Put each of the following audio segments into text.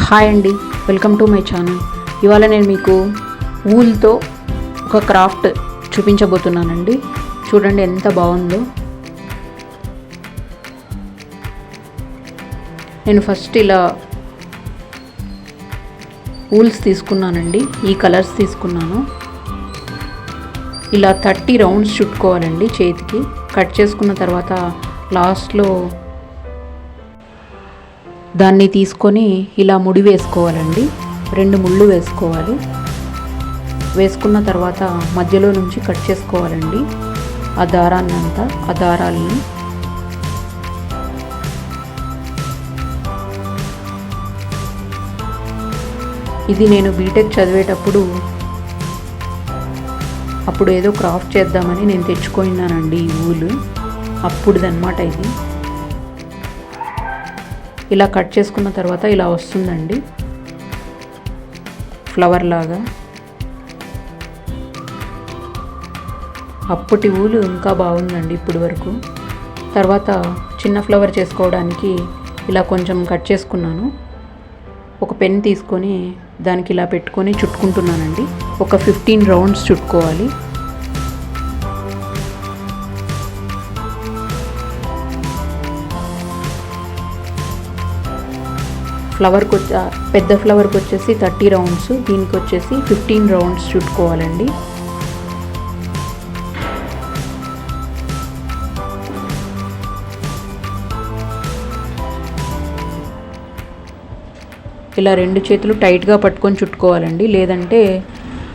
Hi అండి, welcome to my channel. ఇవాళ నేను మీకు వూల్తో ఒక క్రాఫ్ట్ చూపించబోతున్నానండి. చూడండి ఎంత బాగుందో. నేను ఫస్ట్ ఇలా వూల్స్ తీసుకున్నానండి. ఈ కలర్స్ తీసుకున్నాను. ఇలా 30 రౌండ్స్ చుట్టుకోవాలండి చేతికి. కట్ చేసుకున్న తర్వాత లాస్ట్లో దాన్ని తీసుకొని ఇలా ముడి వేసుకోవాలండి. 2 ముళ్ళు వేసుకోవాలి. వేసుకున్న తర్వాత మధ్యలో నుంచి కట్ చేసుకోవాలండి ఆ దారాన్ని అంతా, ఆ దారాలని. ఇది నేను బీటెక్ చదివేటప్పుడు అప్పుడు ఏదో క్రాఫ్ట్ చేద్దామని నేను తెచ్చుకున్నానండి ఈ వూలు. అప్పుడుదన్నమాట ఇది. ఇలా కట్ చేసుకున్న తర్వాత ఇలా వస్తుందండి, ఫ్లవర్ లాగా. అప్పటి వూలు ఇంకా బాగుందండి ఇప్పుడు వరకు. తర్వాత చిన్న ఫ్లవర్ చేసుకోవడానికి ఇలా కొంచెం కట్ చేసుకున్నాను. ఒక పెన్ తీసుకొని దానికి ఇలా పెట్టుకొని చుట్టుకుంటున్నానండి. ఒక 15 రౌండ్స్ చుట్టుకోవాలి. పెద్ద ఫ్లవర్కి వచ్చేసి 30 రౌండ్స్, దీనికి వచ్చేసి 15 రౌండ్స్ చుట్టుకోవాలండి. ఇలా 2 చేతులు టైట్గా పట్టుకొని చుట్టుకోవాలండి, లేదంటే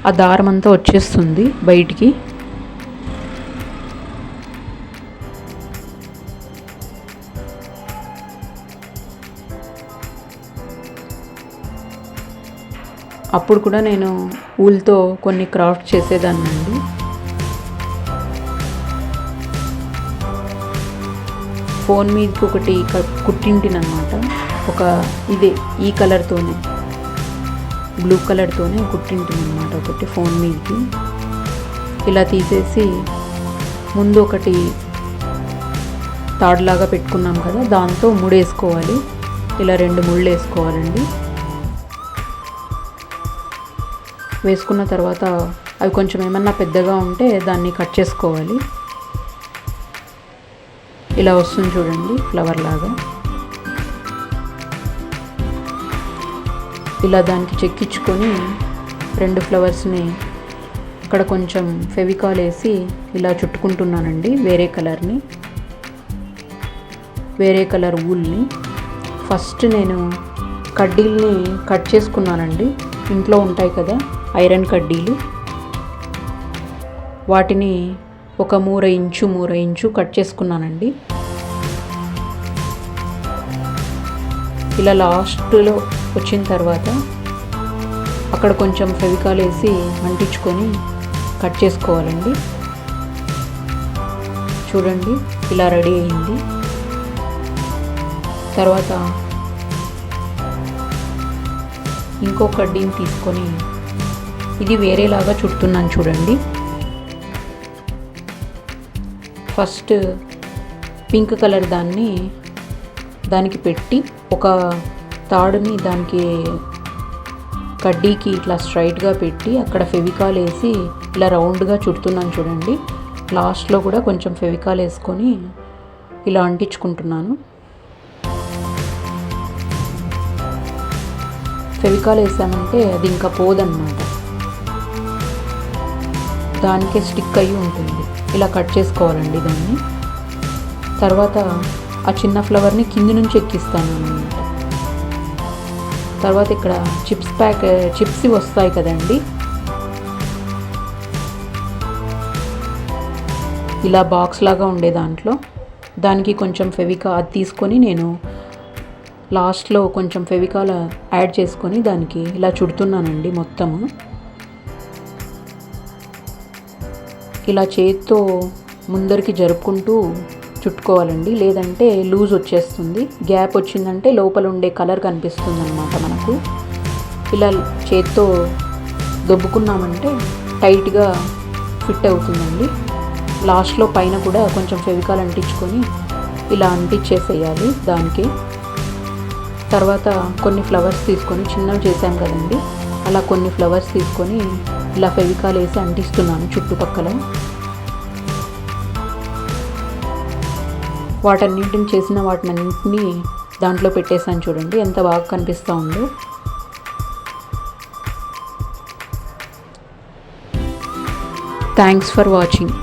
ఆ దారం అంతా వచ్చేస్తుంది బయటికి. అప్పుడు కూడా నేను వూల్తో కొన్ని క్రాఫ్ట్ చేసేదాన్నండి. ఫోన్ మీదకి ఒకటి కుట్టింటినమాట. ఒక ఇదే ఈ కలర్తోనే, బ్లూ కలర్తోనే కుట్టింటినమాట ఒకటి ఫోన్ మీదకి. ఇలా తీసేసి ముందు ఒకటి తాడులాగా పెట్టుకున్నాం కదా, దాంతో ముడేసుకోవాలి. ఇలా 2 ముళ్ళు వేసుకోవాలండి. వేసుకున్న తర్వాత అవి కొంచెం ఏమన్నా పెద్దగా ఉంటే దాన్ని కట్ చేసుకోవాలి. ఇలా వస్తుంది చూడండి, ఫ్లవర్ లాగా. ఇలా దానికి చెక్కించుకొని 2 ఫ్లవర్స్ని అక్కడ కొంచెం ఫెవికాల్ వేసి ఇలా చుట్టుకుంటున్నానండి. వేరే కలర్ వూల్ని. ఫస్ట్ నేను కడ్డీల్ని కట్ చేసుకున్నానండి. ఇంట్లో ఉంటాయి కదా ఐరన్ కడ్డీలు, వాటిని ఒక 3 ఇంచు కట్ చేసుకున్నానండి. ఇలా లాస్ట్లో వచ్చిన తర్వాత అక్కడ కొంచెం ఫెవికాల్ వేసి అంటించుకొని కట్ చేసుకోవాలండి. చూడండి ఇలా రెడీ అయింది. తర్వాత ఇంకో కడ్డీని తీసుకొని ఇది వేరేలాగా చుడుతున్నాను చూడండి. ఫస్ట్ పింక్ కలర్ దానికి పెట్టి ఒక తాడుని దానికి కడ్డీకి ఇట్లా స్ట్రైట్గా పెట్టి అక్కడ ఫెవికాల్ వేసి ఇలా రౌండ్గా చుడుతున్నాను చూడండి. లాస్ట్లో కూడా కొంచెం ఫెవికాల్ వేసుకొని ఇలా అంటించుకుంటున్నాను. ఫెవికాల్ వేసామంటే అది ఇంకా పోదన్నమాట, దానికే స్టిక్ అయ్యి ఉంటుంది. ఇలా కట్ చేసుకోవాలండి దాన్ని. తర్వాత ఆ చిన్న ఫ్లవర్ని కింది నుంచి ఎక్కిస్తాను అన్నమాట. తర్వాత ఇక్కడ చిప్స్ వస్తాయి కదండి, ఇలా బాక్స్ లాగా ఉండే దానికి కొంచెం అది తీసుకొని నేను లాస్ట్లో కొంచెం ఫెవికాల్ యాడ్ చేసుకొని దానికి ఇలా చుడుతున్నానండి మొత్తము. ఇలా చేత్తో ముందరికి జరుపుకుంటూ చుట్టుకోవాలండి, లేదంటే లూజ్ వచ్చేస్తుంది. గ్యాప్ వచ్చిందంటే లోపల ఉండే కలర్ కనిపిస్తుంది అన్నమాట మనకు. ఇలా చేత్తో దొబ్బుకున్నామంటే టైట్గా ఫిట్ అవుతుందండి. లాస్ట్లో పైన కూడా కొంచెం ఫెవికాల్ అంటించుకొని ఇలా అంటించేసేయాలి దానికి. తర్వాత కొన్ని ఫ్లవర్స్ తీసుకొని చిన్నవి చేసాం కదండి, అలా కొన్ని ఫ్లవర్స్ తీసుకొని ఇలా ఫెవికాల్ వేసి అంటిస్తున్నాను చుట్టుపక్కల. వాటన్నింటిని దాంట్లో పెట్టేసాను. చూడండి ఎంత బాగా కనిపిస్తూ ఉందో. Thanks for watching.